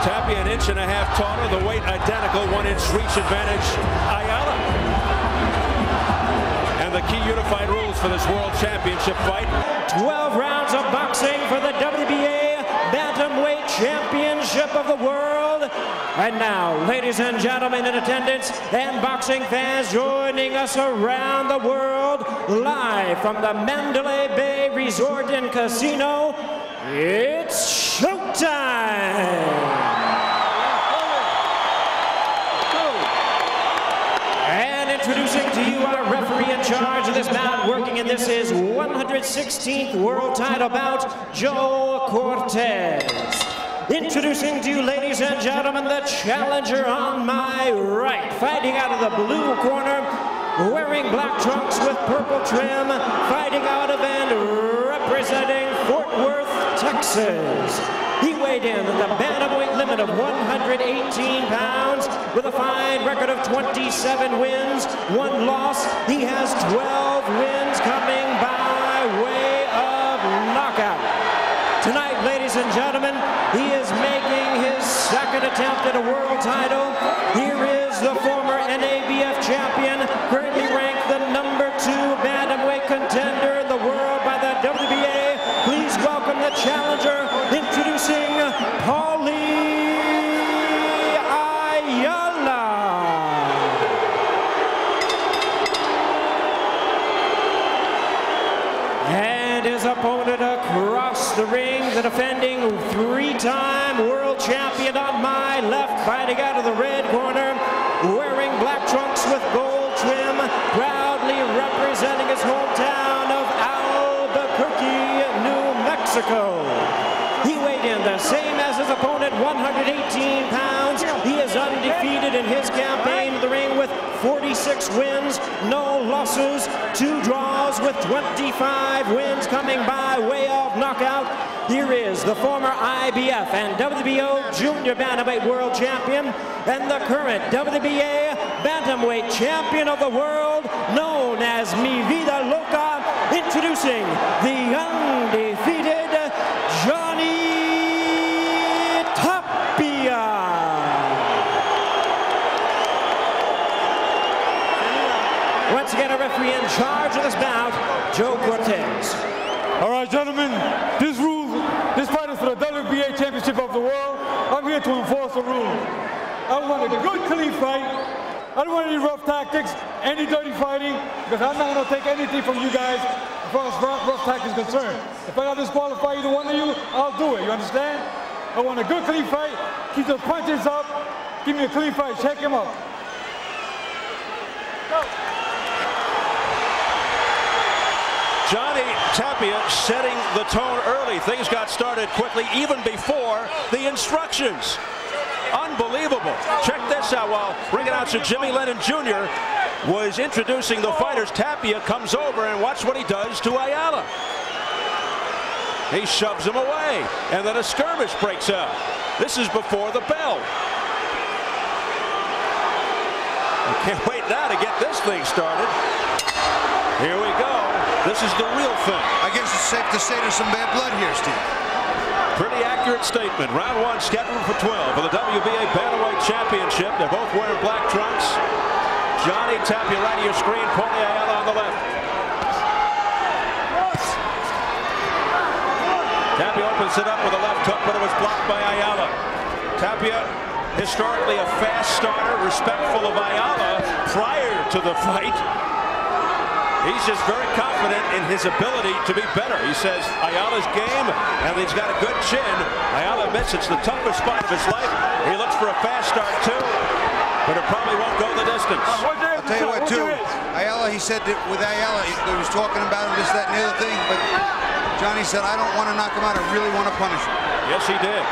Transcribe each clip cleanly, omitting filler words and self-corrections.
Tapia an inch and a half taller, the weight identical, 1 inch reach advantage. Ayala. And the key unified rules for this World Championship fight. 12 rounds of boxing for the WBA Bantamweight Championship of the World. And now, ladies and gentlemen in attendance and boxing fans joining us around the world, live from the Mandalay Bay Resort and Casino, it's showtime! And introducing to you our referee in charge of this bout, working in this is 116th world title bout, Joe Cortez. Introducing to you, ladies and gentlemen, the challenger on my right, fighting out of the blue corner, wearing black trunks with purple trim, fighting out of and representing Fort Worth, Texas. He weighed in at the bantamweight limit of 118 pounds with a fine record of 27 wins, 1 loss. He has 12 wins coming by way of knockout. Tonight, ladies and gentlemen, he is making his second attempt at a world title. Here is the former NABF champion, currently ranked the #2 bantamweight contender in the world by the WBA. Please welcome the challenger, introducing Paulie Ayala. And his opponent across the ring, the defending 3-time world champion on my left, fighting out of the red corner, wearing black trunks with gold trim, proudly representing his hometown of Albuquerque, New Mexico. He weighed in the same as his opponent, 118 pounds. He is undefeated in his campaign in the ring with 46 wins, no losses, 2 draws with 25 wins coming by way of knockout. Here is the former IBF and WBO Junior Bantamweight World Champion and the current WBA Bantamweight Champion of the World, known as Mi Vida Loca, introducing the undefeated Tapia. Once again, a referee in charge of this bout, Joe Cortez. All right, gentlemen, this fight is for the WBA Championship of the World. I'm here to enforce the rule. I want a good, clean fight. I don't want any rough tactics, any dirty fighting, because I'm not going to take anything from you guys as far as rough tactics is concerned. If I got to disqualify either one of you, I'll do it. You understand? I want a good, clean fight. Keep the punches up. Give me a clean fight. Check him out. Go. Johnny Tapia setting the tone early. Things got started quickly, even before the instructions. Unbelievable. Check this out. While ring announcer Jimmy Lennon Jr. was introducing the fighters, Tapia comes over and watch what he does to Ayala. He shoves him away, and then a skirmish breaks out. This is before the bell. I can't wait now to get this thing started. Here we go. This is the real thing. I guess it's safe to say there's some bad blood here, Steve. Pretty accurate statement. Round 1 scheduled for 12 for the WBA Bantamweight Championship. They're both wearing black trunks. Johnny Tapia right to your screen. Paulie Ayala on the left. Tapia opens it up with a left hook, but it was blocked by Ayala. Tapia, historically a fast starter, respectful of Ayala prior to the fight. He's just very confident in his ability to be better. He says Ayala's game, and he's got a good chin. Ayala admits it's the toughest fight of his life. He looks for a fast start too, but it probably won't go the distance. I'll tell you what too, Ayala, he said that with Ayala, he was talking about him, this, that, and the other thing, but Johnny said, I don't want to knock him out, I really want to punish him. Yes, he did.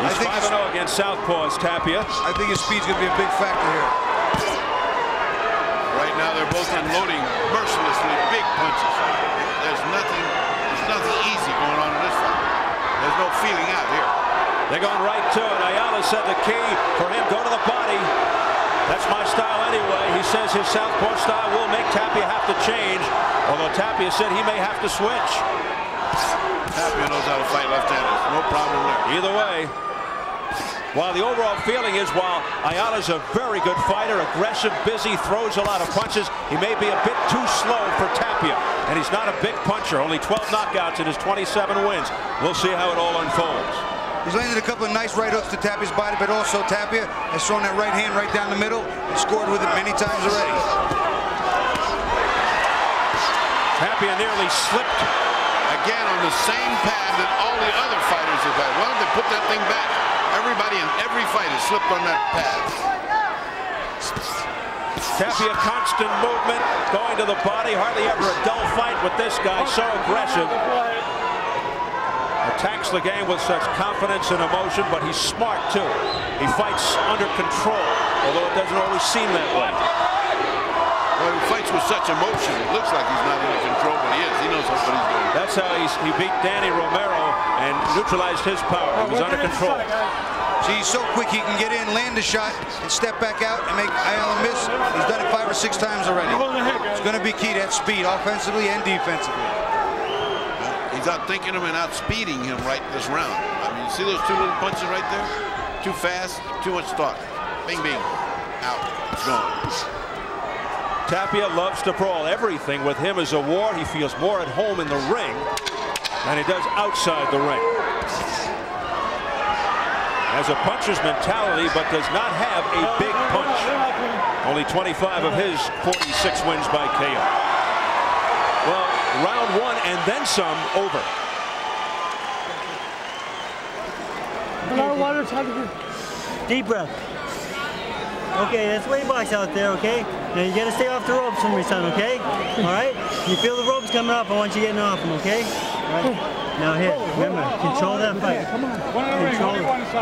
He's 5-0 against southpaws, Tapia. I think his speed's going to be a big factor here. Right now, they're both unloading mercilessly big punches. There's nothing easy going on in this fight. There's no feeling out here. They're going right to it. Ayala said the key for him, go to the body. That's my style anyway. He says his southpaw style will make Tapia have to change, although Tapia said he may have to switch. Tapia knows how to fight left-handers. No problem there. Either way, while the overall feeling is, while Ayala's a very good fighter, aggressive, busy, throws a lot of punches, he may be a bit too slow for Tapia. And he's not a big puncher. Only 12 knockouts in his 27 wins. We'll see how it all unfolds. He's landed a couple of nice right hooks to Tapia's body, but also Tapia has thrown that right hand right down the middle and scored with it many times already. Tapia nearly slipped again on the same pad that all the other fighters have had. Why don't they put that thing back? Everybody in every fight has slipped on that pad. Tapia, constant movement, going to the body. Hardly ever a dull fight with this guy, so aggressive. Attacks the game with such confidence and emotion, but he's smart too. He fights under control, although it doesn't always seem that way. Well, he fights with such emotion. It looks like he's not under control, but he is. He knows what he's doing. That's how he beat Danny Romero and neutralized his power. He was under control. See, he's so quick he can get in, land a shot, and step back out and make Ayala miss. He's done it 5 or 6 times already. It's going to be key, that speed, offensively and defensively. He's outthinking him and outspeeding him right this round. I mean, you see those 2 little punches right there? Too fast, too much thought. Bing, bing. Out. It's gone. Tapia loves to brawl. Everything with him is a war. He feels more at home in the ring than he does outside the ring. Has a puncher's mentality, but does not have a big punch. Only 25 of his 46 wins by KO. Well, round 1 and then some over. Deep breath. Okay, that's way box out there, okay? Now you gotta stay off the ropes for me, son, okay? Alright? You feel the ropes coming up, I want you getting off them, okay? Alright? Now here, remember, control that fight.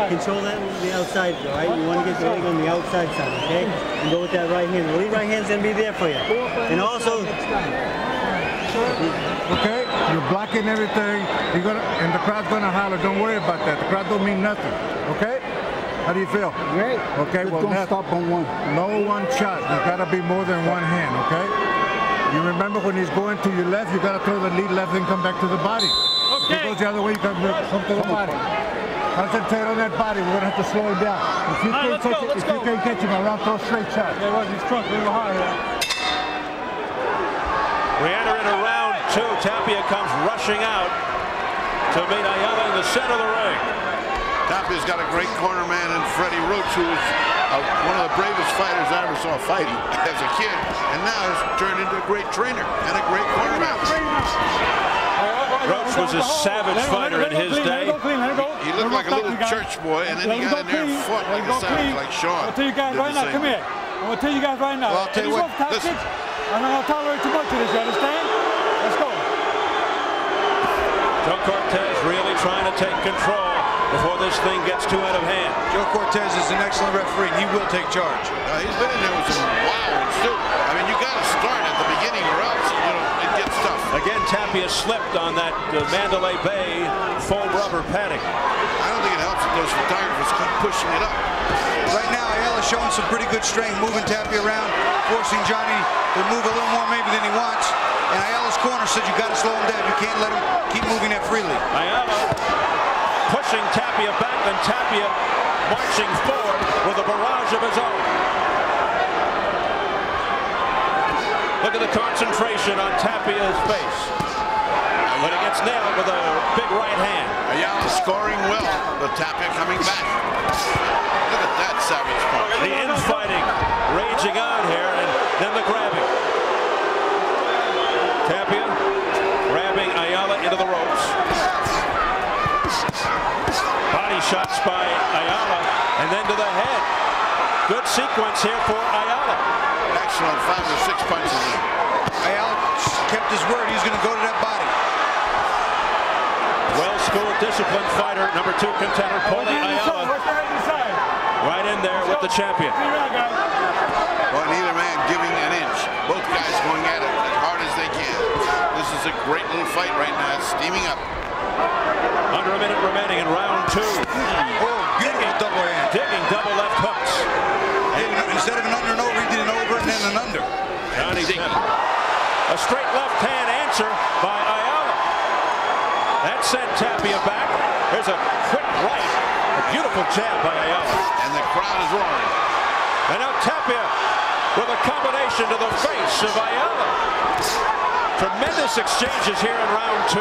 Control that on the outside, alright? You wanna get the leg on the outside side, okay? And go with that right hand. The lead right hand's gonna be there for you. And also, okay, you're blocking everything. You're gonna, and the crowd's gonna holler. Don't worry about that. The crowd don't mean nothing. Okay? How do you feel? Great. Okay, just well, don't stop on one. No one shot. There's gotta be more than one hand. Okay? You remember when he's going to your left, you gotta throw the lead left and come back to the body. Okay. If he goes the other way, you gotta come to the body. Concentrate on that body. We're gonna have to slow him down. If you can't catch him around, throw straight shot. Yeah, well, he's drunk a little hard here. We enter into round 2. Tapia comes rushing out to meet Ayala in the center of the ring. Tapia's got a great corner man in Freddie Roach, who's one of the bravest fighters I ever saw fighting as a kid, and now has turned into a great trainer and a great corner man. Roach was a savage fighter in his day. He looked like a little church boy, and then he got in there and fought like a savage, like Sean. I'll tell you guys right now, come here. I'm going to tell you guys right now. Well, I'll tell you what, listen. I'm not going to tolerate too much of this, you understand? Let's go. Joe Cortez really trying to take control before this thing gets too out of hand. Joe Cortez is an excellent referee. He will take charge. He's been in there with some wild ones, too. I mean, you got to start at the beginning or else, it gets tough. Again, Tapia slipped on that Mandalay Bay foam rubber padding. I don't think it helps that those photographers keep pushing it up. Right now, Ayala's showing some pretty good strength, moving Tapia around, forcing Johnny to move a little more maybe than he wants. And Ayala's corner said you got to slow him down. You can't let him keep moving that freely. Ayala pushing Tapia back, and Tapia marching forward with a barrage of his own. Look at the concentration on Tapia's face. But he gets nailed with a big right hand. Ayala scoring well, but Tapia coming back. Look at that savage punch. The infighting raging on here, and then the grabbing. Tapia grabbing Ayala into the ropes. Body shots by Ayala, and then to the head. Good sequence here for Ayala. Action on 5 or 6 punches in. Ayala kept his word. He's going to go to that body. Well-schooled, disciplined fighter, number 2 contender, Paulie Ayala. Right in there with the champion. Well, neither man giving an inch. Both guys going at it as hard as they can. This is a great little fight right now. It's steaming up. Under a minute remaining in round 2. Oh, beautiful double hand. Digging double left hooks. Instead of an under and over, he did an over and then an under. Johnny digging. A straight left hand answer by Ayala. That sent Tapia back. There's a quick right. A beautiful jab by Ayala. And the crowd is roaring. And now Tapia with a combination to the face of Ayala. Tremendous exchanges here in round 2.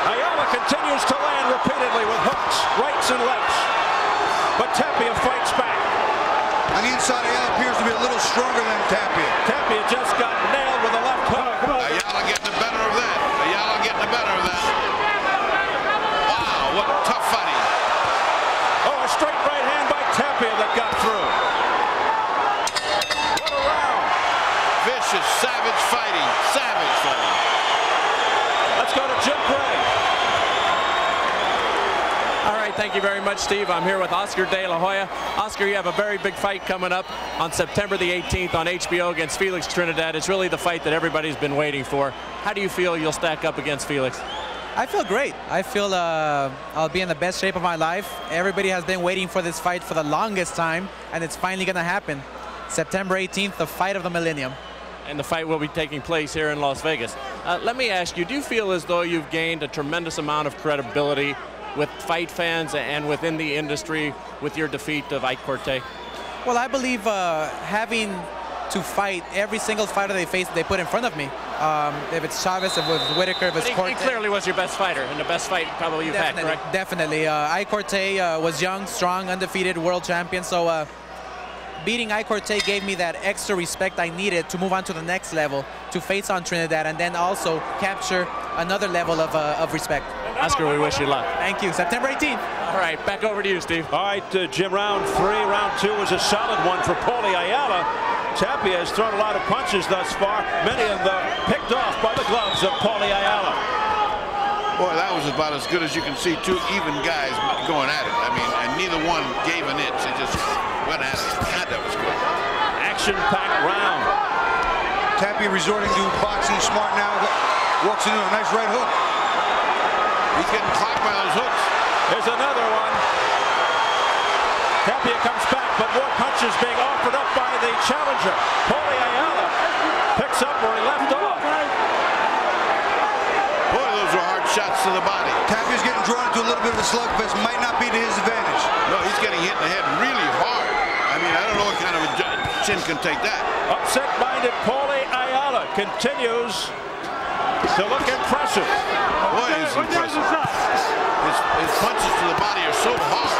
Ayala continues to land repeatedly with hooks, rights and lefts. But Tapia fights back. On the inside, Ayala appears to be a little stronger than Tapia. Tapia just got nailed with a left hook. Ayala getting the better of that. Ayala getting the better of that. Wow, what tough fighting. Oh, a straight right hand by Tapia that got through. What a round. Vicious, savage fighting. Savage fighting. Let's go to Jim Gray. All right, thank you very much, Steve. I'm here with Oscar De La Hoya. Oscar, you have a very big fight coming up on September the 18th on HBO against Felix Trinidad. It's really the fight that everybody's been waiting for. How do you feel you'll stack up against Felix? I feel great. I feel I'll be in the best shape of my life. Everybody has been waiting for this fight for the longest time, and it's finally going to happen. September 18th, the fight of the millennium. And the fight will be taking place here in Las Vegas. Let me ask you, do you feel as though you've gained a tremendous amount of credibility with fight fans and within the industry with your defeat of Ike Corte? Well, I believe having to fight every single fighter they put in front of me. If it's Chavez, if it's Whitaker, if it's Corte. He clearly was your best fighter and the best fight probably you've had, correct? Definitely. Ike Corte was young, strong, undefeated world champion. So beating Ike Corte gave me that extra respect I needed to move on to the next level, to face on Trinidad, and then also capture another level of respect. Oscar, we wish you luck. Thank you. September 18th. All right, back over to you, Steve. All right, Jim, round 3. Round 2 was a solid one for Paulie Ayala. Tapia has thrown a lot of punches thus far, many of them picked off by the gloves of Paulie Ayala. Boy, that was about as good as you can see. 2 even guys going at it. I mean, and neither one gave an inch. They just went at it. God, that was good. Action-packed round. Tapia resorting to boxing smart now. Walks into a nice right hook. He's getting clocked by those hooks. There's another one. Tapia comes back, but more punches being offered up by the challenger. Paulie Ayala picks up where he left off. Boy, those were hard shots to the body. Tapia's getting drawn into a little bit of a slugfest. Might not be to his advantage. No, he's getting hit in the head really hard. I mean, I don't know what kind of a chin can take that. Upset-minded Paulie Ayala continues to look impressive. Boy, he's impressive. His punches to the body are so hard.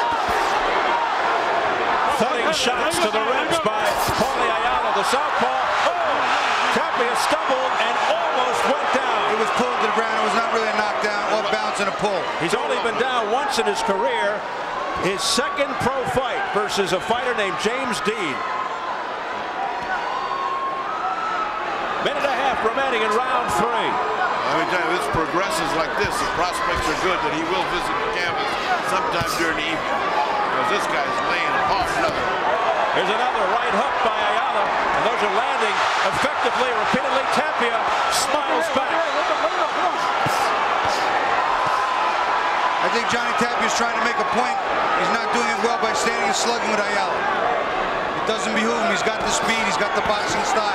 Thudding shots to the ribs by Paulie Ayala, the southpaw. Oh! Tapia stumbled and almost went down. It was pulled to the ground. It was not really a knockdown or bounce and a pull. He's only been down once in his career. His second pro fight versus a fighter named James Dean. Minute and a half remaining in round 3. Let me tell you, this progresses like this. The prospects are good that he will visit the canvas sometime during the evening. Because this guy's laying off another. Here's another right hook by Ayala. And those are landing effectively, repeatedly. Tapia smiles back. I think Johnny Tapia's trying to make a point. He's not doing it well by standing and slugging with Ayala. It doesn't behoove him. He's got the speed. He's got the boxing style.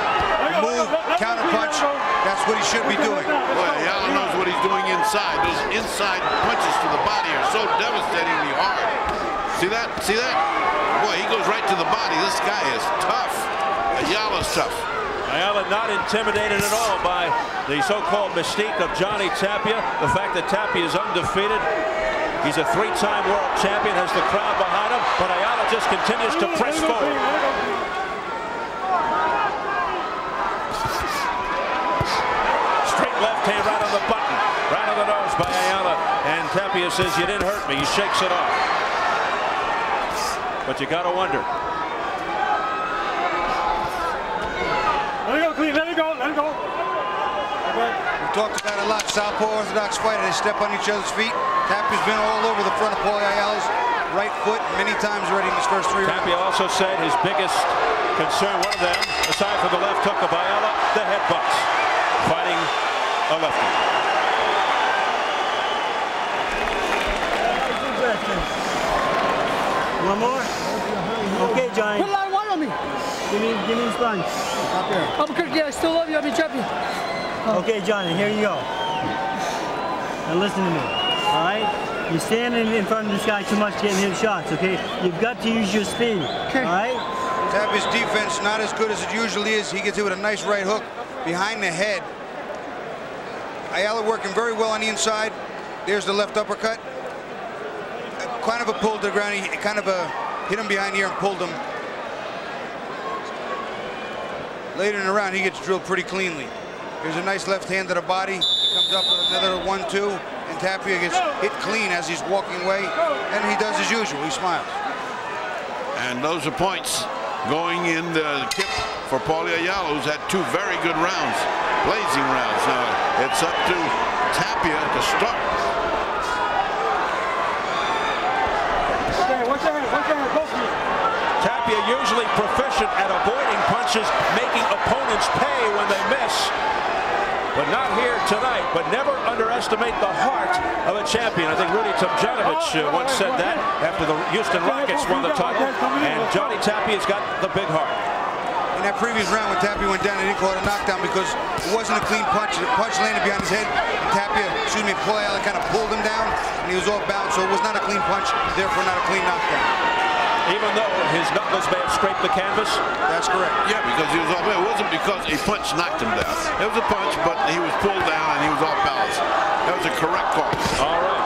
Move, counterpunch. That's what he should be doing. Boy, Ayala knows what he's doing inside. Those inside punches to the body are so devastatingly hard. See that? See that? Boy, he goes right to the body. This guy is tough. Ayala's tough. Ayala not intimidated at all by the so-called mystique of Johnny Tapia. The fact that Tapia is undefeated. He's a 3-time world champion, has the crowd behind him, but Ayala just continues to press forward. Straight left hand right on the button, right on the nose by Ayala. And Tapia says, "You didn't hurt me." He shakes it off. But you gotta wonder. Let it go, Cleve. Let it go. Let it go. We talked about a lot. Southpaw orthodox fighter. They step on each other's feet. Tapia's been all over the front of Paulie Ayala's right foot many times already in his first 3 rounds. Tapia also said his biggest concern, one of them, aside from the left hook of Ayala, the headbutts. Fighting a lefty. One more? Okay, Johnny. Put a lot of weight on me. Give me the sponge. Albuquerque, I still love you. I'll be champion. Okay, Johnny, here you go. Now listen to me, all right? You're standing in front of this guy too much getting him shots, okay? You've got to use your speed, all right? Tapia's defense not as good as it usually is. He gets hit with a nice right hook behind the head. Ayala working very well on the inside. There's the left uppercut. Kind of a pull to the ground. He kind of hit him behind here and pulled him. Later in the round, he gets drilled pretty cleanly. Here's a nice left hand to the body. He comes up with another 1-2, and Tapia gets hit clean as he's walking away, and he does as usual. He smiles. And those are points going in the tip for Paulie Ayala, who's had 2 very good rounds, blazing rounds. Now it's up to Tapia to start. Tapia usually proficient at avoiding punches, making opponents pay when they miss. But not here tonight. But never underestimate the heart of a champion. I think Rudy Tomjanovich once said that after the Houston Rockets won the title. And Johnny Tapia's got the big heart. In that previous round when Tapia went down, they didn't call it a knockdown because it wasn't a clean punch. The punch landed behind his head. And Tapia, Paulie Ayala kind of pulled him down, and he was off balance. So it was not a clean punch, therefore not a clean knockdown. Even though his knuckles may have scraped the canvas? That's correct. Yeah, because he was off. It wasn't because a punch knocked him down. It was a punch, but he was pulled down and he was off balance. That was a correct call. All right.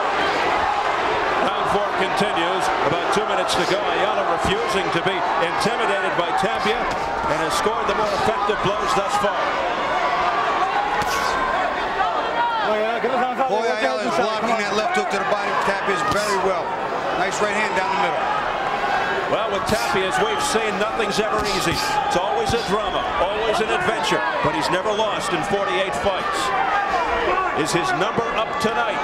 Round 4 continues. About 2 minutes to go. Ayala refusing to be intimidated by Tapia and has scored the more effective blows thus far. Paulie Ayala is blocking that left hook to the body of Tapia very well. Nice right hand down the middle. Well, with Tapia, as we've seen, nothing's ever easy. It's always a drama, always an adventure, but he's never lost in 48 fights. Is his number up tonight?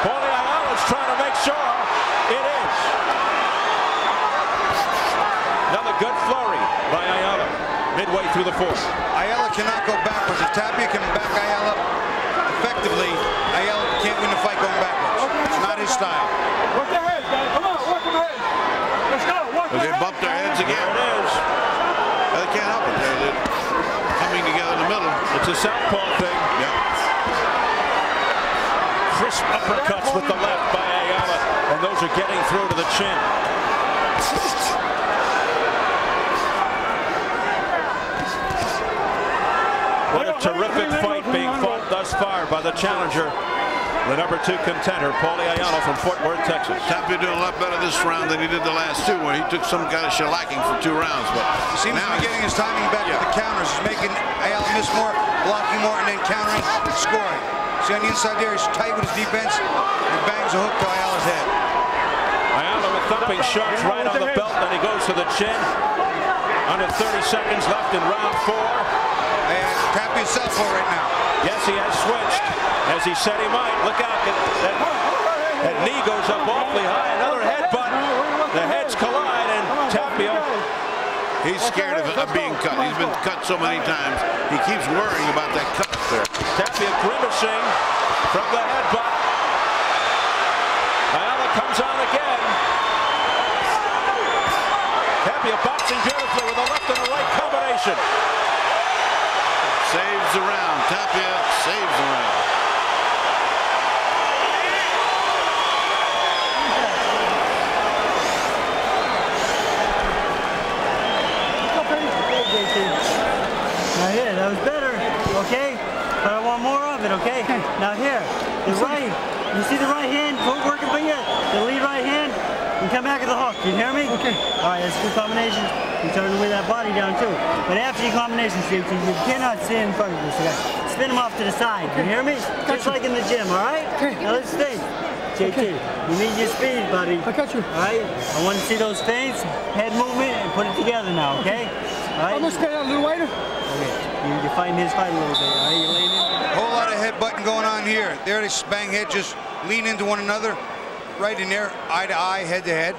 Paulie Ayala's trying to make sure it is. Another good flurry by Ayala, midway through the 4th. Ayala cannot go backwards. If Tapia can back Ayala effectively, Ayala can't win the fight going backwards. It's not his style. They bumped their heads again. There it is. They can't help it. They're coming together in the middle. It's a southpaw thing. Yeah. Crisp uppercuts with the left by Ayala, and those are getting through to the chin. What a terrific fight being fought thus far by the challenger, the number 2 contender, Paulie Ayala from Fort Worth, Texas. Tapia doing a lot better this round than he did the last 2, where he took some kind of shellacking for 2 rounds. But he seems to be getting his timing back with the counters. He's making Ayala miss more, blocking more, and then countering and scoring. See on the inside there, he's tight with his defense. He bangs a hook to Ayala's head. Ayala with thumping shots right on the belt, then he goes to the chin. Under 30 seconds left in round 4. And Tapia's southpaw right now. Yes, he has switched, as he said he might. Look out, that knee goes up awfully high. Another headbutt. The heads collide, and Tapia. he's scared of being cut. He's been cut so many times. He keeps worrying about that cut up there. Tapia grimacing from the headbutt. Ayala comes on again. Tapia boxing beautifully with a left and a right combination. Saves the round. Tapia saves the round. Now here, that was better, okay? But I want more of it, okay? Now here, the right, you see the right hand working for you? The lead right hand, and come back at the hook. You hear me? Okay. All right, that's a good combination. You're starting to weigh that body down too. But after your combination, you cannot stand in front of this guy. Spin him off to the side. You hear me? Just like in the gym, all right? Now let's think. JT, you need your speed, buddy. I got you. All right? I want to see those feints, head movement, and put it together now, okay? All right? I'm going to stay out a little wider. Okay. You're fighting his fight a little bit, all right? You're laying in. Whole lot of headbutting going on here. There they bang head, just lean into one another. Right in there, eye to eye, head to head.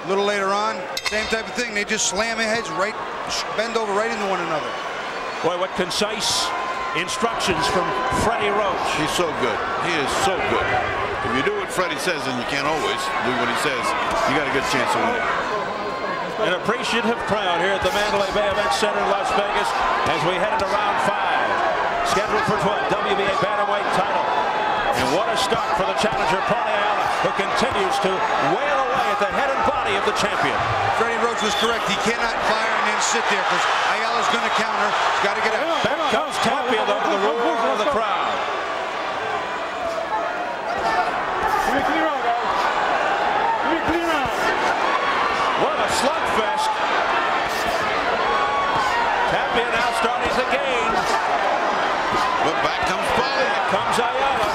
A little later on, same type of thing. They just slam their heads right, bend over right into one another. Boy, what concise instructions from Freddie Roach. He's so good. He is so good. If you do what Freddie says, and you can't always do what he says, you got a good chance of winning. An appreciative crowd here at the Mandalay Bay Event Center in Las Vegas as we head into round 5. scheduled for 12 WBA bantamweight title. And what a start for the challenger, Paulie Ayala, who continues to wail away at the head and body of the champion. Freddie Roach was correct. He cannot fire and then sit there because Ayala's going to counter. He's got to get out. Back comes Tapia, though, to the roar of the crowd. Give me a clean round, guys. Give me a clean round. What a slugfest. Tapia now starting to gain. But back comes Paulie. Back comes Ayala.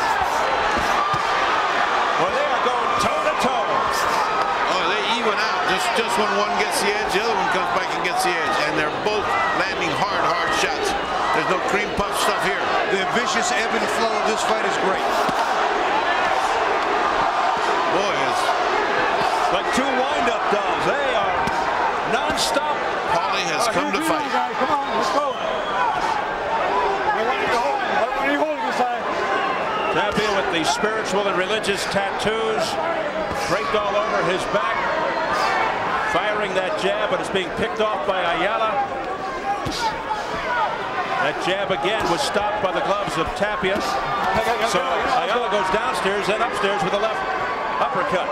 Well, they are going toe-to-toe. Oh, they even out. Just when one gets the edge, the other one comes back and gets the edge. And they're both landing hard shots. There's no cream puff stuff here. The vicious ebb and flow of this fight is great. Boy, it's like two wind-up dolls. They are non-stop. Paulie has come to fight. Guys, come on, let's go. I want you to hold this side. Tapia with the spiritual and religious tattoos draped all over his back. Firing that jab, but it's being picked off by Ayala. That jab again was stopped by the gloves of Tapia. So Ayala goes downstairs and upstairs with a left uppercut.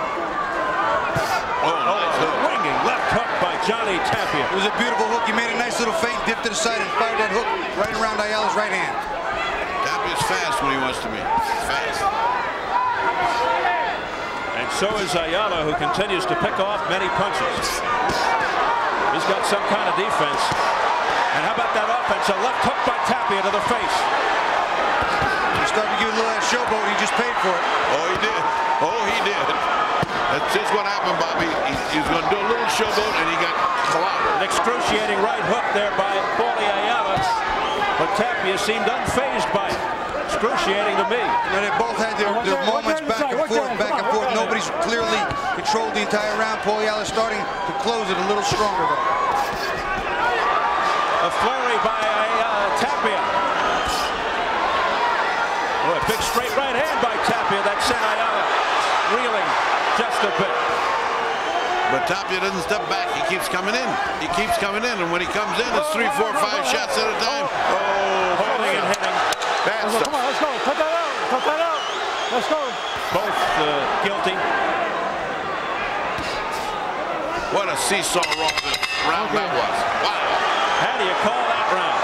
Nice hook. Winging left hook by Johnny Tapia. It was a beautiful hook. He made a nice little feint, dipped to the side, and fired that hook right around Ayala's right hand. Tapia's fast when he wants to be. Fast. And so is Ayala, who continues to pick off many punches. He's got some kind of defense. And how about that offense? A left hook by Tapia to the face. He's starting to give a little that showboat. He just paid for it. Oh, he did. Oh, he did. That's just what happened, Bobby. He was going to do a little showboat, and he got clobbered. An excruciating right hook there by Paulie Ayala. But Tapia seemed unfazed by it. Excruciating to me. And they both had their moments back and forth. Nobody's clearly controlled the entire round. Paulie Ayala starting to close it a little stronger, though. A flurry by Tapia. Oh, a big straight right hand by Tapia that sent Ayala reeling just a bit. But Tapia doesn't step back. He keeps coming in. He keeps coming in. And when he comes in, it's 3, 4, 5 shots at a time. Oh, holding and hitting. Bad stuff. Come on, let's go. Cut that out. Cut that out. Let's go. Both guilty. What a seesaw round that was. Wow. How do you call that round?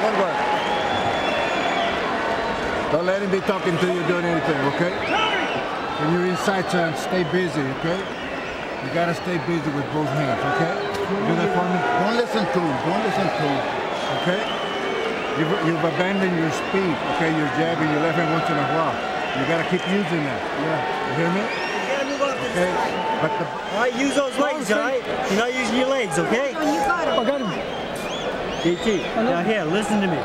Good work. Don't let him be talking to you doing anything, okay? When you're inside, son, stay busy, okay? You gotta stay busy with both hands, okay? Do that for me. Don't listen to him. Don't listen to him, okay? You've abandoned your speed, okay? You're jabbing your left hand once in a while. You gotta keep using that. Yeah, you hear me? You gotta move up this. Okay. But all right, use those legs, all right? You're not using your legs, okay? Oh, you got him. I got him. DT, now here, listen to me.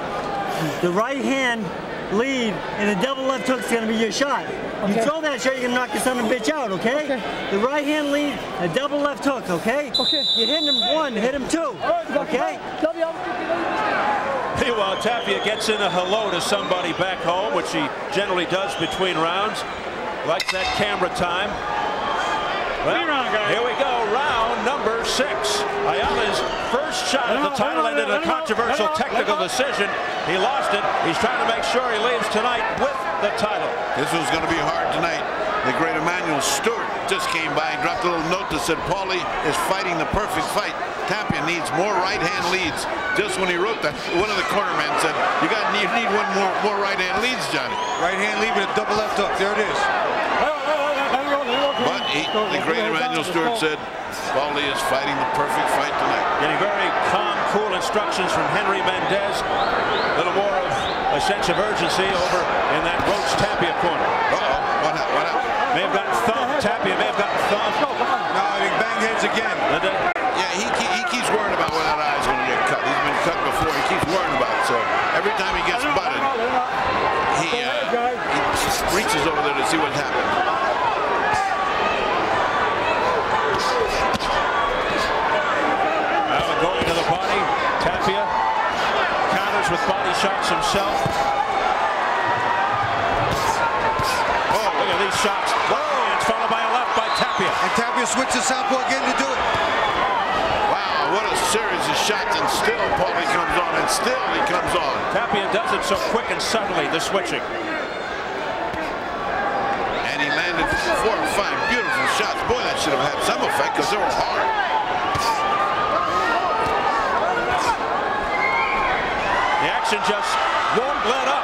The right hand lead and the double left hook's gonna be your shot. You throw that shot, you're gonna knock your son of a bitch out, okay? The right hand lead, a double left hook, okay? You hit him one, hit him two, okay? Meanwhile, Tapia gets in a hello to somebody back home, which he generally does between rounds. Likes that camera time. Well, here we go, round number 6. Ayala's first shot at the title ended in a controversial technical decision. He lost it. He's trying to make sure he leaves tonight with the title. This one's going to be hard tonight. The great Emmanuel Stewart just came by and dropped a little note that said Paulie is fighting the perfect fight. Tapia needs more right-hand leads. Just when he wrote that, one of the cornermen said, you need one more right-hand leads, Johnny. Right-hand lead with a double left hook. There it is. But the great Emmanuel Stewart said, Paulie is fighting the perfect fight tonight. Getting very calm, cool instructions from Henry Mendez. A little more of a sense of urgency over in that Roach Tapia corner. Uh-oh, what happened? May have gotten thumped. Tapia may have gotten thumped. No, he banged heads again. Yeah, he keeps worrying about where that eye's going to get cut. He's been cut before. He keeps worrying about it. So every time he gets butted, he reaches over there to see what's happened. Going to the body. Tapia counters with body shots himself. Oh, look at these shots. Whoa, it's followed by a left by Tapia. And Tapia switches southpaw again to do it. Wow, what shots, and still Paulie comes on, and still he comes on. Tapia does it so quick and subtly, the switching. And he landed 4 or 5 beautiful shots. Boy, that should have had some effect because they were hard. The action just won't let up.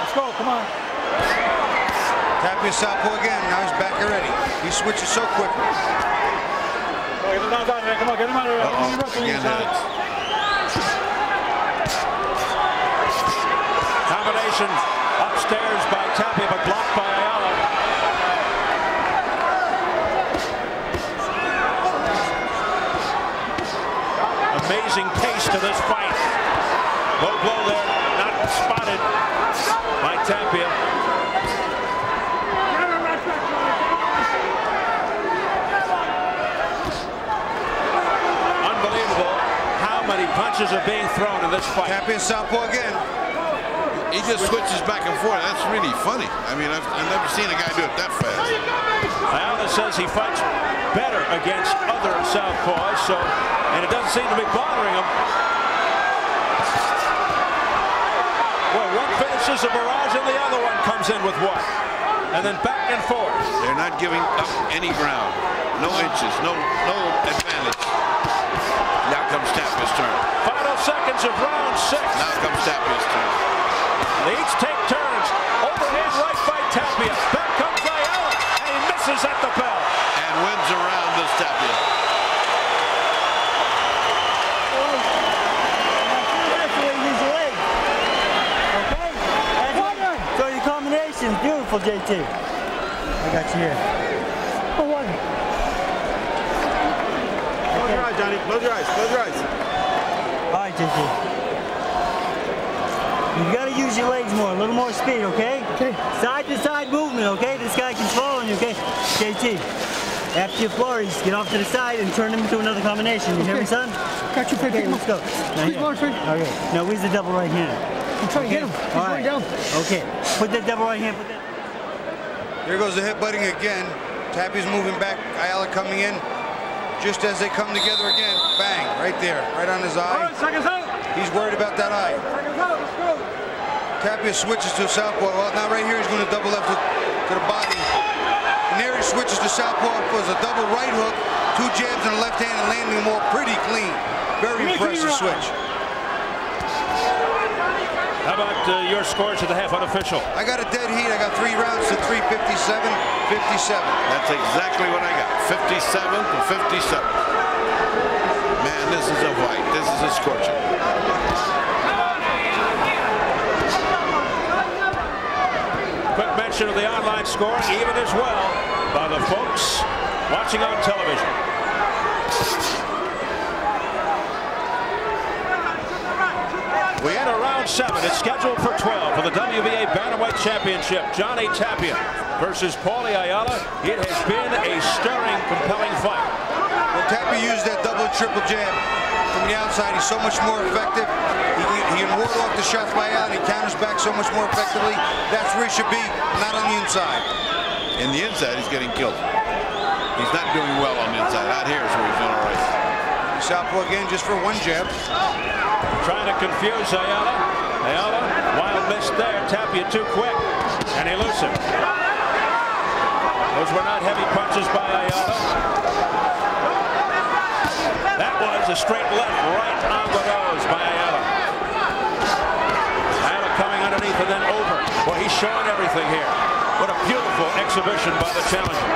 Let's go, come on. Tapia southpaw again. Now he's back already. He switches so quick. Get him out of there. Come on, get him out of there. Again, Combination upstairs by Tapia, but blocked by Ayala. Amazing pace to this fight. Low blow there, not spotted by Tapia. Unbelievable how many punches are being thrown in this fight. Tapia southpaw again. he just switches back and forth. That's really funny. I mean, I've never seen a guy do it that fast. Ayala says he fights better against other southpaws, and it doesn't seem to be bothering him. Well, one finishes a barrage and the other one comes in with one. And then back and forth. They're not giving up any ground. No inches, no advantage. Now comes Tapia's turn. Final seconds of round 6. Now comes Tapia's turn. They each take turns. Overhand right by Tapia. Back comes Ayala, and he misses at the bell. And wins a round this Tapia. Beautiful, JT. I got you here. Oh, what? Close your eyes, Johnny. Close your eyes. Close your eyes. All right, JT. You got to use your legs more, a little more speed, okay? Okay. Side to side movement, okay? This guy can fall on you, okay? JT, after your flurries, get off to the side and turn him into another combination. You hear me, son? Got you, Okay, let's go. Now, Please, Marshall. All right. Now, where's the double right hand? I'm trying to get him. He's All going right. down. Okay. Put that double right hand. Put that. There goes the headbutting again. Tapia's moving back. Ayala coming in. Just as they come together again, bang, right there, right on his eye. Seconds out. He's worried about that eye. Seconds out. Let's go. Tapia switches to southpaw. Well, now right here he's going to double left to the body. And there he switches to southpaw for a double right hook, 2 jabs in the left hand, and landing them all pretty clean. Very impressive switch. How about your scores at the half unofficial? I got a dead heat. I got 3 rounds to 357, 57. That's exactly what I got. 57 to 57. Man, this is a fight. This is a scorcher. Quick mention of the online score, even as well, by the folks watching on television. We enter round 7. It's scheduled for 12 for the WBA Bantamweight Championship. Johnny Tapia versus Paulie Ayala. It has been a stirring, compelling fight. Well, Tapia used that double and triple jab from the outside. He's so much more effective. He can ward off the shots by Ayala, and he counters back so much more effectively. That's where he should be, not on the inside. In the inside, he's getting killed. He's not doing well on the inside. Out here is where he's doing all right. Southpaw again, just for 1 jab. Trying to confuse Ayala. Ayala, wild miss there. Tapia too quick, and he loosened. Those were not heavy punches by Ayala. That was a straight left right on the nose by Ayala. Ayala coming underneath and then over. Well, he's showing everything here. What a beautiful exhibition by the challenger.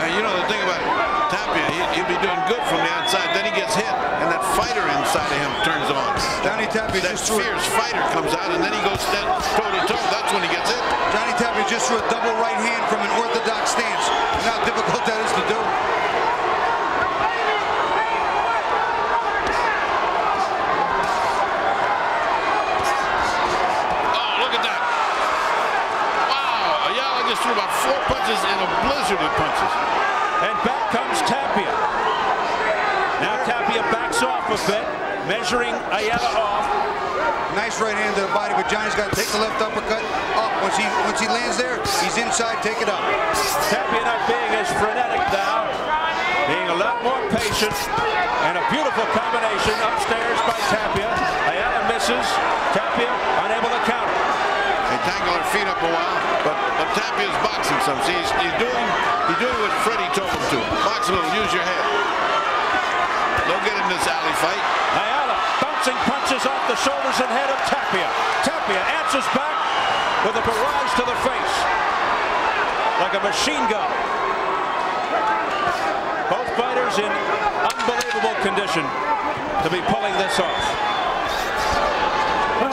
And you know the thing about Tapia, he'll be doing good from the outside, then he gets hit, and that fighter inside of him turns on. Johnny Tapia that just threw fierce fighter comes out, and then he goes toe-to-toe. That's when he gets hit. Johnny Tapia just threw a double right hand from an orthodox stance. You know how difficult that is to do? Oh, look at that. Wow, Ayala just threw about 4 punches in a blizzard of punches. And back comes Tapia. Now Tapia backs off a bit, measuring Ayala off. Nice right hand to the body, but Johnny's got to take the left uppercut up. Once he lands there, he's inside, take it up. Tapia not being as frenetic now. being a lot more patient, and a beautiful combination upstairs by Tapia. Ayala misses. Tapia unable to counter. They tangle her feet up a while, but Tapia's boxing some. See, he's doing what Freddie told him to. Box a little, use your head. Don't get in this alley fight. Ayala bouncing punches off the shoulders and head of Tapia. Tapia answers back with a barrage to the face, like a machine gun. Both fighters in unbelievable condition to be pulling this off.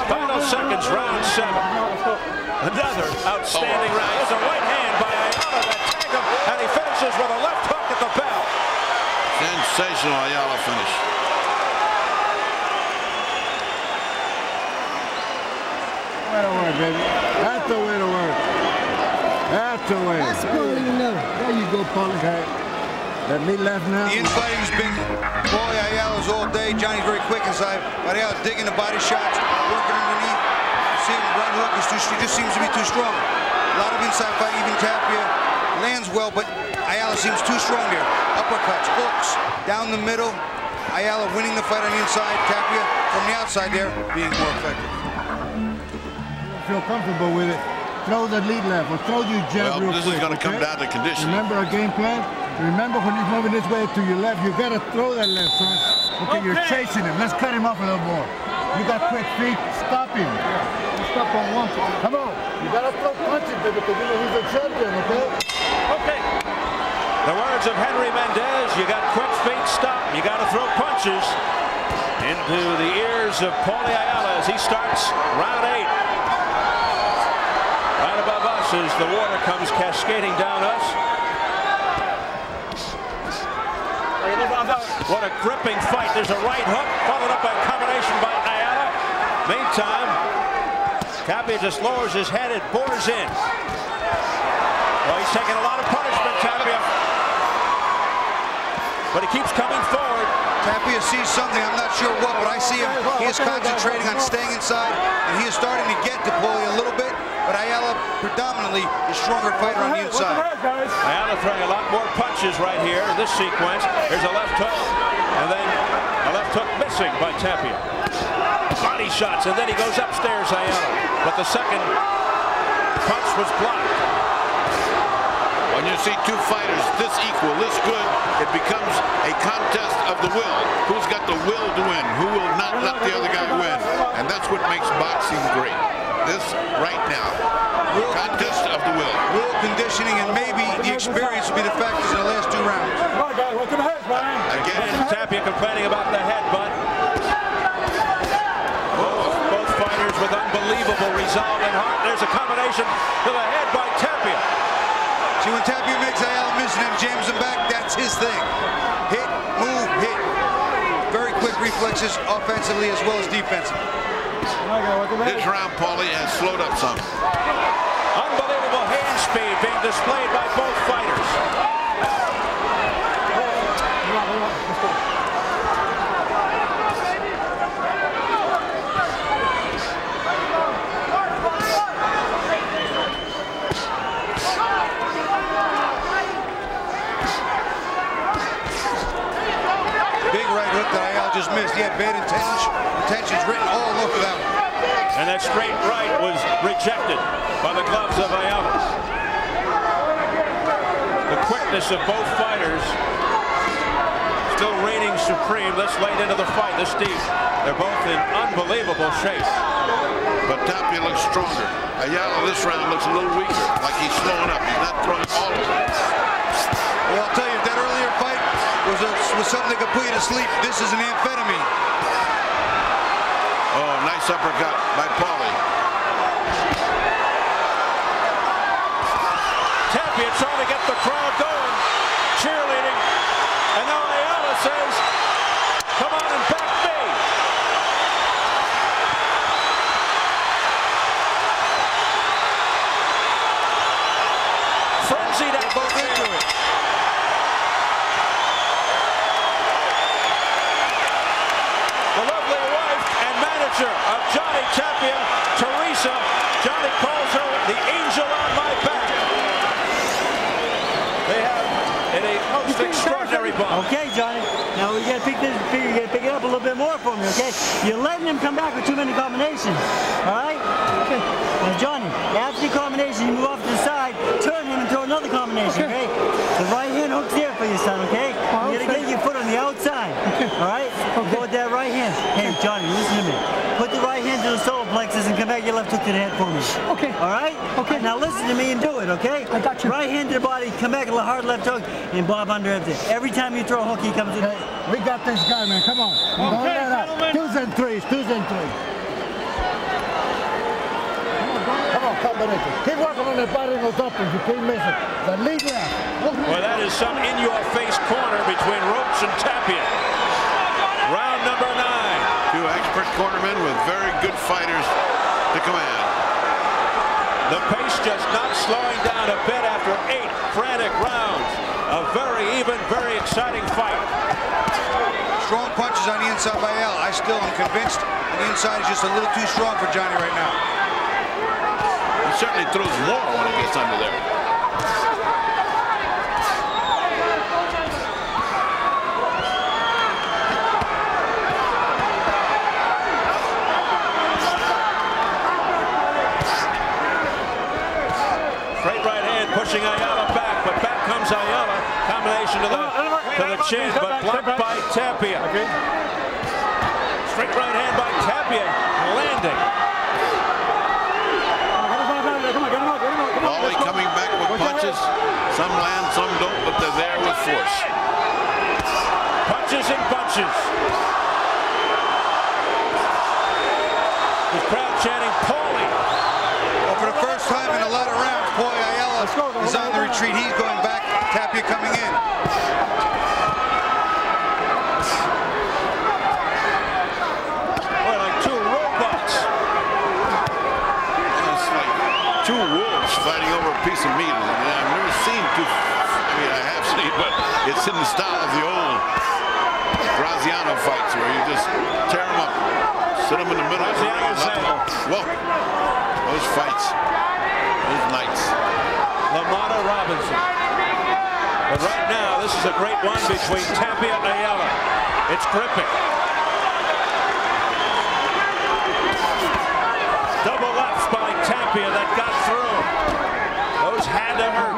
Final seconds, round 7. Another outstanding round. There's a right hand by Ayala that tagged him, and he finishes with a left hook at the bell. Sensational Ayala finish. Way to work, baby. That's the way to work. That's the way. That's Paulie enough. There you go, Paulie. Okay. That knee left now. The infighting's been Paulie Ayala's all day. Johnny's very quick inside. But Ayala digging the body shots, working underneath. You see him, right hook is he just seems to be too strong. A lot of inside fight, even Tapia lands well, but Ayala seems too strong there. Uppercuts, hooks, down the middle. Ayala winning the fight on the inside. Tapia from the outside there being more effective. Feel comfortable with it. Throw the lead left or throw your jab real quick. This is going to come down to condition. Remember our game plan? Remember when he's moving this way to your left, you got to throw that left, son. Okay, you're chasing him. Let's cut him off a little more. You got quick feet. Stop him. Stop on one. Come on. You got to throw punches, baby, because you know he's a champion, okay? Okay. The words of Henry Mendez, you got quick feet, stop. You got to throw punches into the ears of Paulie Ayala as he starts round 8. Right above us as the water comes cascading down us. What a gripping fight. There's a right hook followed up by a combination by Ayala. Meantime, Tapia just lowers his head and bores in. Well, he's taking a lot of punishment, Tapia. But he keeps coming forward. Tapia sees something, I'm not sure what, but I see him. He is concentrating on staying inside, and he is starting to get to Paulie a little bit, but Ayala predominantly the stronger fighter on the inside. Ayala throwing a lot more punches right here in this sequence. There's a left hook, and then a left hook missing by Tapia. Body shots, and then he goes upstairs, Ayala. But the second punch was blocked. When you see two fighters this equal, this good, it becomes a contest of the will. Who's got the will to win? Who will not let the other guy win? And that's what makes boxing great. This right now, contest of the will. Will, conditioning, and maybe the experience will be the factors in the last 2 rounds. Again, Tapia complaining about the headbutt. Both fighters with unbelievable resolve and heart. There's a combination to the head by Tapia. See, when Tapia makes Ayala miss and then jams him back, that's his thing. Hit, move, hit. Very quick reflexes offensively as well as defensively. this round, Paulie, has slowed up some. Unbelievable hand speed being displayed by both fighters. Just missed. He had bad intentions written all over that one. And that straight right was rejected by the gloves of Ayala. The quickness of both fighters still reigning supreme this late into the fight, this deep. They're both in unbelievable shape. But Tapia looks stronger. Ayala this round looks a little weaker, like he's slowing up. He's not throwing all of it. Well, I'll tell you, if that earlier fight was something that could put you to sleep, this is an amphetamine. Oh, nice uppercut by Paulie. Tapia trying to get the crowd going, cheerleading, and now Ayala says, come on and back me. Frenzied at both into it. The lovely wife and manager of Johnny Tapia, Teresa. Johnny calls her the angel on my back. They have, in a most extraordinary Extraordinary bomb. Okay, Johnny. Now we gotta pick this. You gotta pick it up a little bit more for me, okay? You're letting him come back with too many combinations. All right? Okay. Now, Johnny, after the combination, you move off to the side, turn him and throw another combination, okay? The right hand hook's there for you, son, okay? You gotta get your foot on the outside. All right? Go with that right hand. Hey, Johnny, listen to me. Put the right hand to the solar plexus and come back your left hook to the head for me. Okay. All right? Okay. Now listen to me and do it, okay? I got you. Right hand to the body, come back with a hard left hook, and bob under everything. Every time you throw a hook, he comes in. We got this guy, man. Come on. Don't let up. 2s and 3s. 2s and 3s. Come on, combination. Keep working on the body and those uppers. You keep missing. The lead left. Well, that is some in-your-face corner between Ropes and Tapia. Round number 9. Two expert cornermen with very good fighters to command. The pace just not slowing down a bit after 8 frantic rounds. A very even, very exciting fight. Strong punches on the inside by Ayala. I still am convinced the inside is just a little too strong for Johnny right now. He certainly throws more when he gets under there. Straight right hand pushing Ayala back, but back comes Ayala. Combination to the chin, but blocked by Tapia. Straight right hand by Tapia, landing. Paulie coming back with punches. Some land, some don't, but they're there with force. Punches and bunches. The crowd chanting Paulie. Well, for the first time in a lot of rounds, Paulie Ayala is on the retreat. He's going back. Tapia coming in. Boy, like two robots. It's like two wolves fighting over a piece of meat. I've never seen two. I mean, I have seen, but it's in the style of the old Graziano fights where you just tear them up, sit them in the middle of the ring and let them go. Whoa, those fights, those nights. LaMotta Robinson. But right now, this is a great one between Tapia and Ayala. It's gripping. Double lefts by Tapia that got through. Those had to hurt.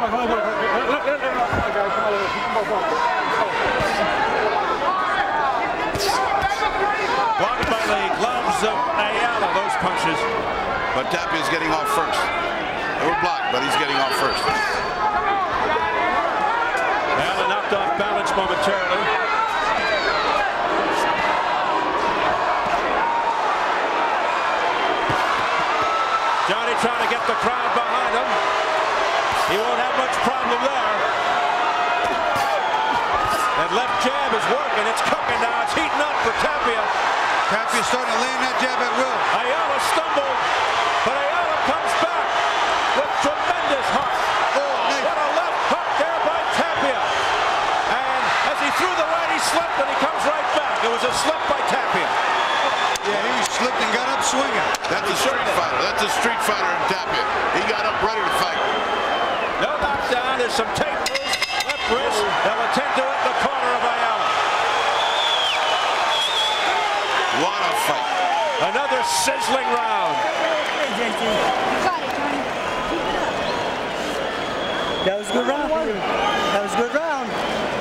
Blocked by the gloves of Ayala, those punches. But Tapia's getting off first. They were blocked, but he's getting off first. Ayala knocked off balance momentarily. Johnny trying to get the crowd behind him. He won't have much problem there. That left jab is working. It's cooking now. It's heating up for Tapia. Tapia's starting to land that jab at will. Ayala stumbled, but Ayala comes back with tremendous heart. Oh, nice. What a left hook there by Tapia. And as he threw the right, he slipped, and he comes right back. It was a slip by Tapia. Yeah, he slipped and got up swinging. That's a street fighter. That's a street fighter in Tapia. He got up ready to fight. No knockdown. There's some tape loose. Left wrist. They'll attend to it in the corner of Ayala. What a fight. Another sizzling round. That was a good round. That was a good round.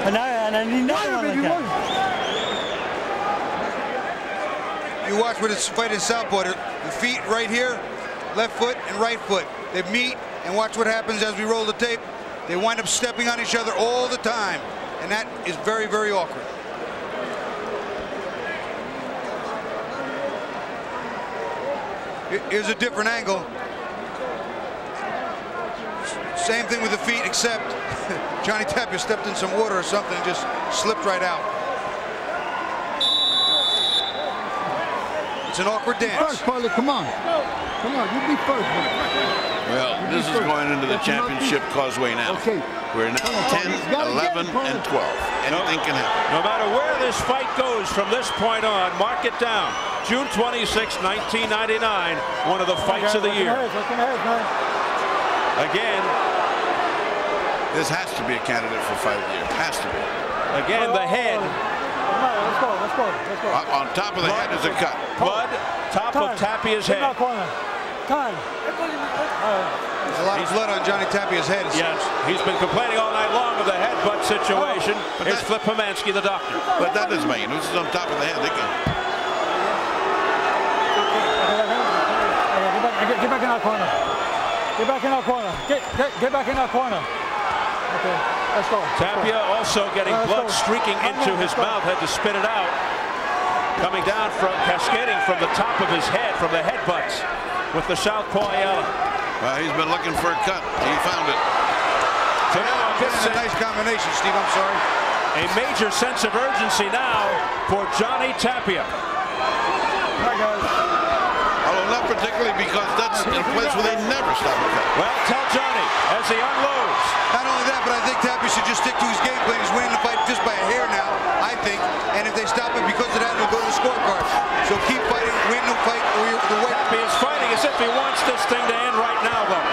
And I need another one like that. You watch with this fight in Southpaw. The feet right here, left foot and right foot. They meet, and watch what happens as we roll the tape. They wind up stepping on each other all the time, and that is very, very awkward. Here's a different angle. Same thing with the feet, except Johnny Tapia stepped in some water or something and just slipped right out. It's an awkward dance. First, Paulie, come on. Come on, you be first, man. Well, this is going into the championship causeway now. Okay. We're now 10, 11, and 12. Anything can happen. No matter where this fight goes from this point on, mark it down. June 26, 1999, one of the fights of the year. Again. This has to be a candidate for fight of the year. Has to be. Again, the head. Let's go. On top of the head is a cut. Blood, top of Tapia's head. Time. There's a lot of blood on Johnny Tapia's head. Yes, he's been complaining all night long of the headbutt situation. Here's Flip Pomansky, the doctor. But that doesn't make it. This is on top of the head. They can. Get back in our corner. Get back in our corner. Get back in our corner. Okay, let's go. Tapia also getting blood streaking into his mouth, had to spit it out. Coming down cascading from the top of his head, from the headbutts with the southpaw Ayala. Well, he's been looking for a cut. He found it. So now This is a nice combination, Steve. I'm sorry. a major sense of urgency now for Johnny Tapia. Although not particularly, because that's a place where they never stop a cut. Well, tell Johnny as he unloads. Not only that, but I think Tapia should just stick to his game plan. He's winning the fight just by a hair now, I think. And if they stop him because of that, they'll go to the scorecard. So keep fighting, win the fight, or the way. He's fighting as if he wants this thing to end right now, though.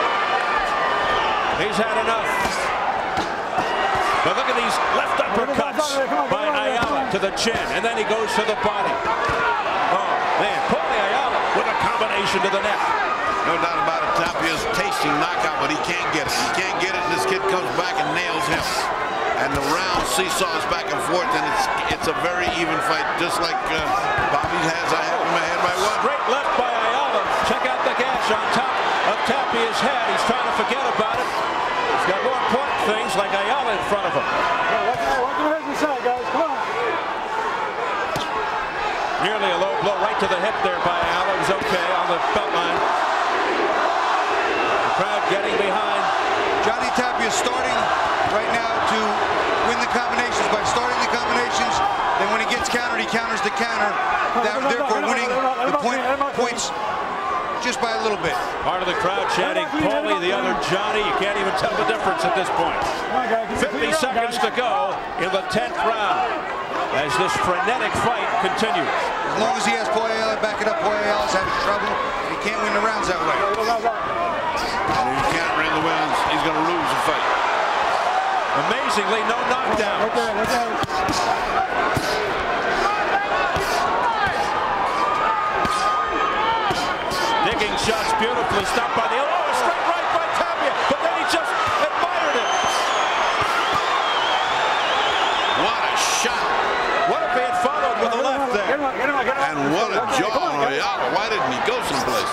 He's had enough. But look at these left uppercuts by Ayala to the chin, and then he goes to the body. Oh, man, Paulie Ayala with a combination to the neck. No doubt about it. Tapia's tasting knockout, but he can't get it. He can't get it, and this kid comes back and nails him. And the round seesaws back and forth, and it's a very even fight, just like Bobby has. I have him ahead by one. Straight left by Ayala. Check out the gash on top of Tapia's head. He's trying to forget about it. He's got more important things like Ayala in front of him. Watch your heads inside, guys. Come on. Nearly a low blow right to the hip there by Ayala. It was okay on the belt line. The crowd getting behind. Johnny Tapia starting right now to win the combinations by starting the combinations. Then when he gets countered, he counters the counter. Therefore winning the points just by a little bit. Part of the crowd chanting Paulie, the other Johnny. You can't even tell the difference at this point. 50 seconds to go in the 10th round as this frenetic fight continues. As long as he has Paulie Ayala back it up, Paulie Ayala's having trouble. He can't win the rounds that way. And if he can't win the wins, he's going to lose the fight. Amazingly, no knockdowns. Digging shots beautifully stopped by the a straight right by Tapia, but then he just admired it. What a shot. What if he had followed with the left there? And what a jaw on Ayala. Why didn't he go someplace?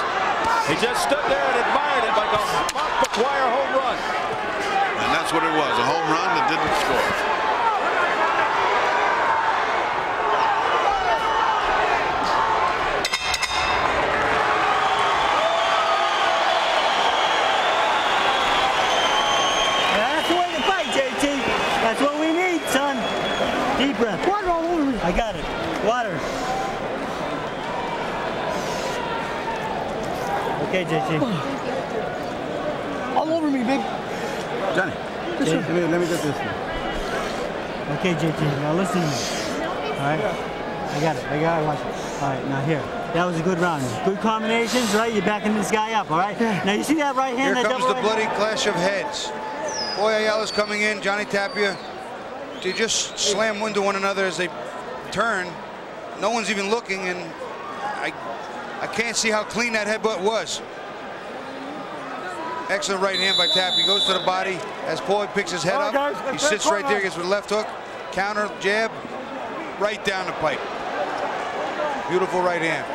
He just stood there and admired it like a Mark McGuire home run. And that's what it was, a home run that didn't score. That's the way to fight, JT. That's what we need, son. Deep breath. Water all over me. I got it. Water. Okay, JT. All over me, baby. Johnny, let me get this one. Okay, JT. Now listen to me. All right? I got it. I got it. Watch it. All right, now here. That was a good round. Good combinations, right? You're backing this guy up, all right? Now you see that right hand? Here that comes double the right bloody hand? clash of heads. Paulie Ayala's coming in, Johnny Tapia. They just slam into one another as they turn. No one's even looking, and I can't see how clean that headbutt was. Excellent right hand by Tapia. Goes to the body as Paulie picks his head up. He sits right there, gets with a left hook, counter, jab, right down the pipe. Beautiful right hand.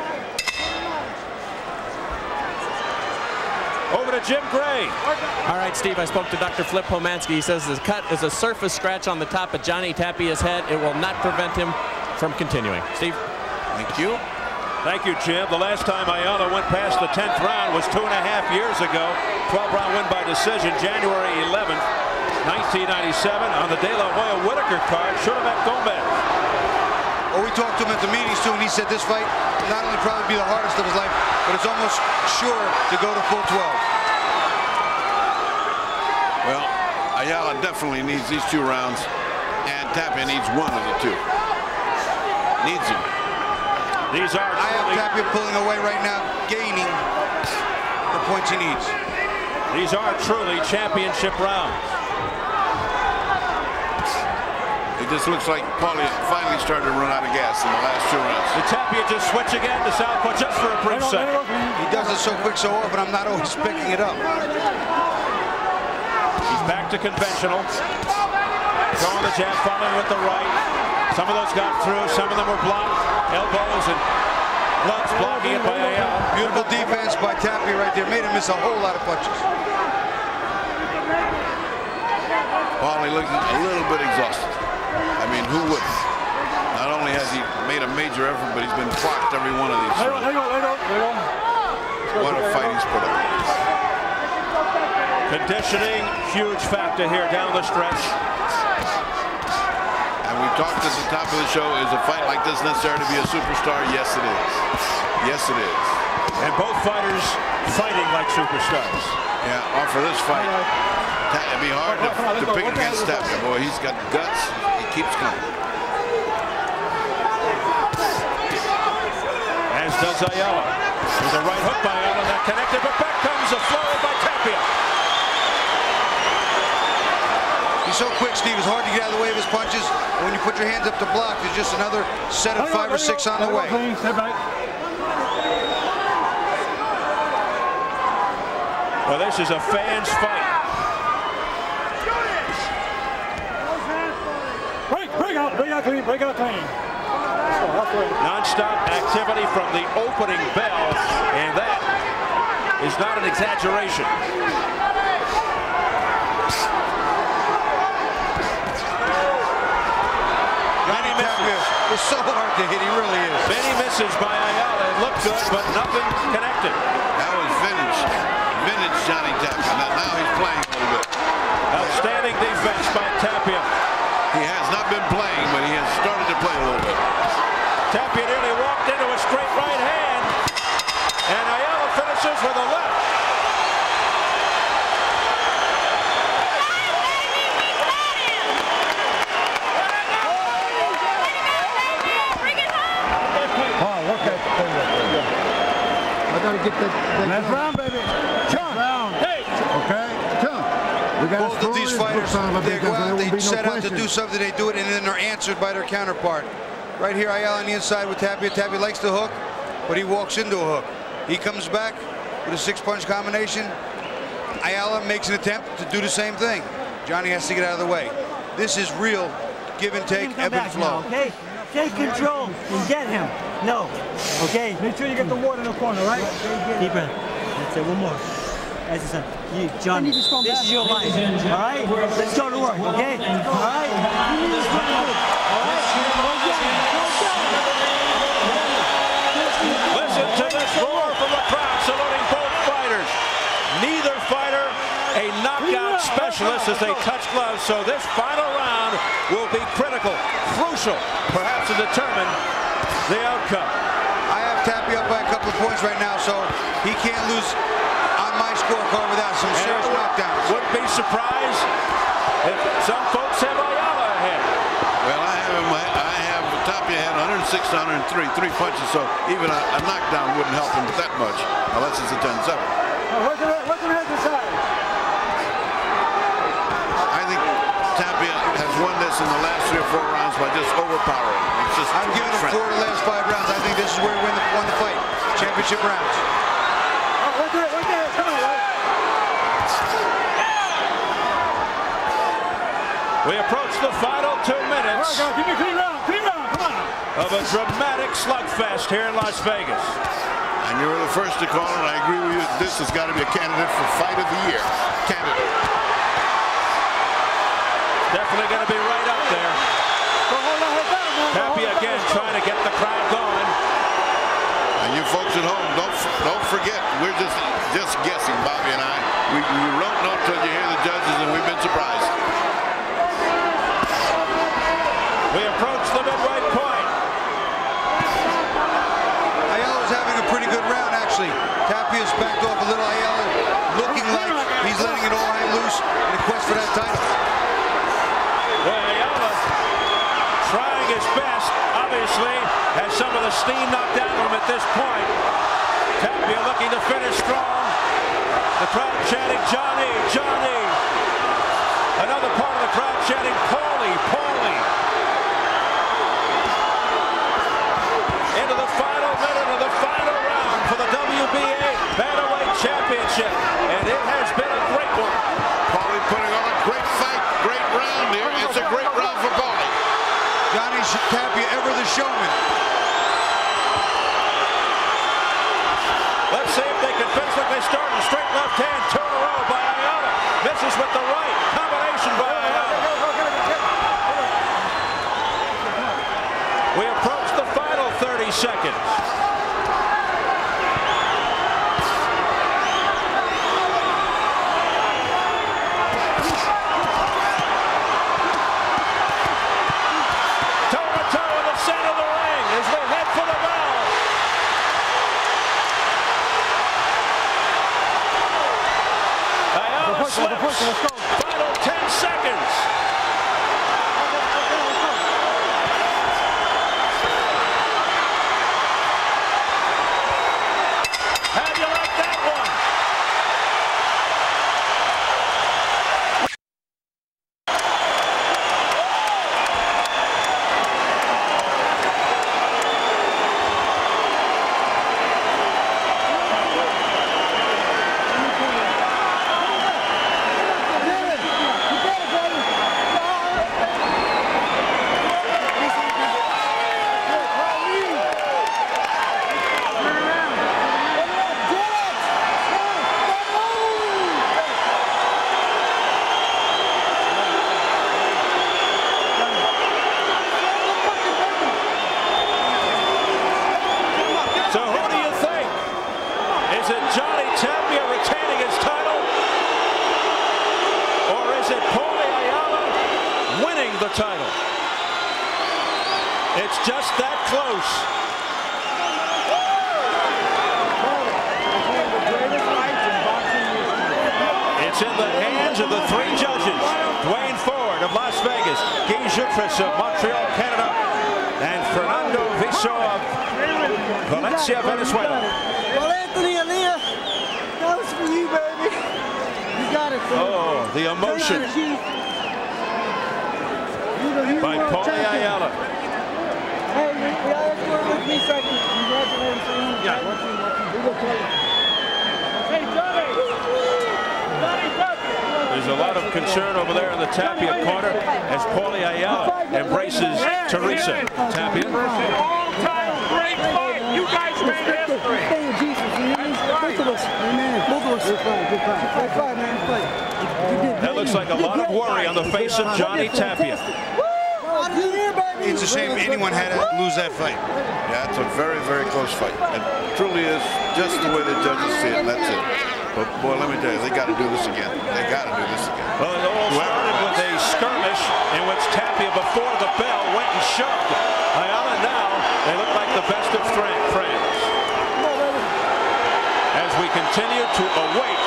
Over to Jim Gray. All right, Steve, I spoke to Dr. Flip Pomansky. He says the cut is a surface scratch on the top of Johnny Tapia's head. It will not prevent him from continuing. Steve? Thank you. Thank you, Jim. The last time Ayala went past the 10th round was 2.5 years ago. 12-round win by decision, January 11th, 1997, on the De La Hoya Whitaker card. Should have met Gomez. Well, we talked to him at the meetings too, and he said this fight will not only probably be the hardest of his life, but it's almost sure to go to full 12. Well, Ayala definitely needs these 2 rounds, and Tapia needs one of the 2. Needs them. These are I have Tapia pulling away right now, gaining the points he needs. These are truly championship rounds. He just looks like Paulie finally started to run out of gas in the last 2 rounds. Did Tapia just switch again to southpaw just for a brief second? He does it so quick, so often, I'm not always picking it up. He's back to conventional. Throwing the jab, following with the right. Some of those got through, some of them were blocked. Elbows and gloves blocking it by Ayala. Beautiful defense by Tapia right there. Made him miss a whole lot of punches. Paulie looking a little bit exhausted. I mean, who wouldn't? Not only has he made a major effort, but he's been clocked every one of these. What a fight he's put up. Conditioning, huge factor here down the stretch. And we talked at the top of the show, is a fight like this necessary to be a superstar? Yes, it is. Yes, it is. And both fighters fighting like superstars. Yeah, for this fight, it'd be hard to pick against Tapia. Boy, he's got guts. He keeps coming. As does Ayala. There's a right hook by Ayala that connected, but back comes a flow by Tapia. He's so quick, Steve. It's hard to get out of the way of his punches. And when you put your hands up to block, there's just another set of 5 or 6 on the way. Well, this is a fans fight. Break out clean. Non-stop activity from the opening bell, and that is not an exaggeration. Many misses. It's so hard to hit, he really is. Many misses by Ayala. It looked good, but nothing connected. That was vintage Johnny Tapia. Now he's playing a little bit. Outstanding defense by Tapia. He has not been playing, but he has started to play a little bit. Tapia nearly walked into a straight right hand, and Ayala finishes with a left. I gotta get that Last round, baby. Last round. Hey. Okay? We got Both of these fighters, they go out, they set out to do something, they do it, and then they're answered by their counterpart. Right here, Ayala on the inside with Tapia. Tapia likes the hook, but he walks into a hook. He comes back with a 6-punch combination. Ayala makes an attempt to do the same thing. Johnny has to get out of the way. This is real give and take, ebb and flow. Now, okay? Take control and get him. No. Okay? Make sure you get the water in the corner, right? Deep breath. That's it. One more. As I said, you, Johnny, this is your life. All right? Let's go to work, okay? All right? Listen to this roar from the crowd saluting both fighters. Neither fighter a knockout specialist as they touch gloves, so this final round will be critical, crucial, perhaps to determine the outcome. I have Tapia up by a couple of points right now, so he can't lose on my scorecard without some serious knockdowns. Wouldn't be surprised if some folks have Ayala ahead. Well, I have Tapia had 106 to 103, 3 punches, so even a knockdown wouldn't help him that much, unless it's a 10-7. What's the head decide? I think Tapia has won this in the last 3 or 4 rounds by just overpowering. It's just I'm giving him 4 of the last 5 rounds. I think this is where he won the fight. Championship rounds. Right there. Come on, right? We approach the final 2 minutes All right, give me a clean round. Come on. of a dramatic slugfest here in Las Vegas. And you were the first to call it, and I agree with you. This has got to be a candidate for Fight of the Year. Candidate. Definitely going to be right up there. Tapia again trying to get the crowd going. And you folks at home, don't forget, we're just guessing, Bobby and I. We don't know until you hear the judges, and we've been surprised. We approach the midway point. Ayala's having a pretty good round, actually. Tapia's backed off a little. Ayala looking like he's letting it all hang loose in the quest for that title. Well, Ayala trying his best, obviously, has some of the steam knocked out of him at this point. Tapia looking to finish strong. The crowd chanting, Johnny, Johnny. Another part of the crowd chanting, Paulie, Paulie. starting. Straight left hand, 2 in a row by Ayala. Misses with the right. Combination by Ayala. We approach the final 30 seconds. Toe-to-toe in the center of the ring as they head for the bell. Ayala slips. Final 10 seconds. How'd you like that one? So who do you think? Is it Johnny Tapia retaining his title? Or is it Paulie Ayala winning the title? It's just that close. It's in the hands of the 3 judges. Dwayne Ford of Las Vegas, Guy Jutras of Montreal, Canada, and Fernando Viso of Valencia, Venezuela. Well, Anthony, Aaliyah, that was for you, baby. You got it, son. Oh, the emotion by Paulie Ayala. Hey, you guys were with me so I can congratulate you. Yeah. Hey, Johnny! There's a lot of concern over there in the Tapia corner as Paulie Ayala embraces Teresa. Tapia. All-time great fight. You guys made history. Both of us. Amen. Both of us. Good fight, man. That looks like a lot of worry on the face of Johnny Tapia. It's a shame anyone had to lose that fight. Yeah, it's a very, very close fight. It truly is just the way the judges see it, and that's it. But, boy, let me tell you, they got to do this again. They got to do this again. Well, it all started with a skirmish in which Tapia, before the bell, went and shoved Ayala. Now, they look like the best of friends. As we continue to await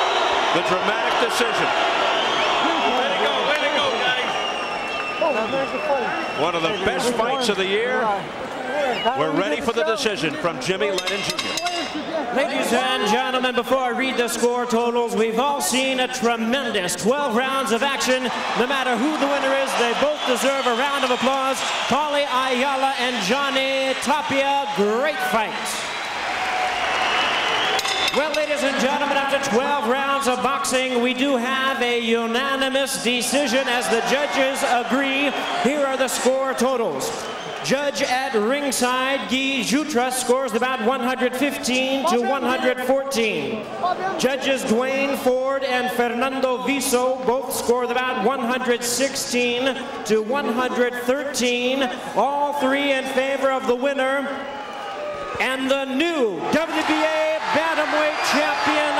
the dramatic decision. Way to go, Daddy. One of the best fights of the year. We're ready for the decision from Jimmy Lennon Jr. Ladies and gentlemen, before I read the score totals, we've all seen a tremendous 12 rounds of action. No matter who the winner is, they both deserve a round of applause. Paulie Ayala and Johnny Tapia, great fight. Well, ladies and gentlemen, after 12 rounds of boxing, we do have a unanimous decision as the judges agree. Here are the score totals. Judge at ringside, Guy Jutras, scores about 115 to 114. Judges Dwayne Ford and Fernando Viso both scored about 116 to 113. All 3 in favor of the winner and the new WBA bantamweight champion,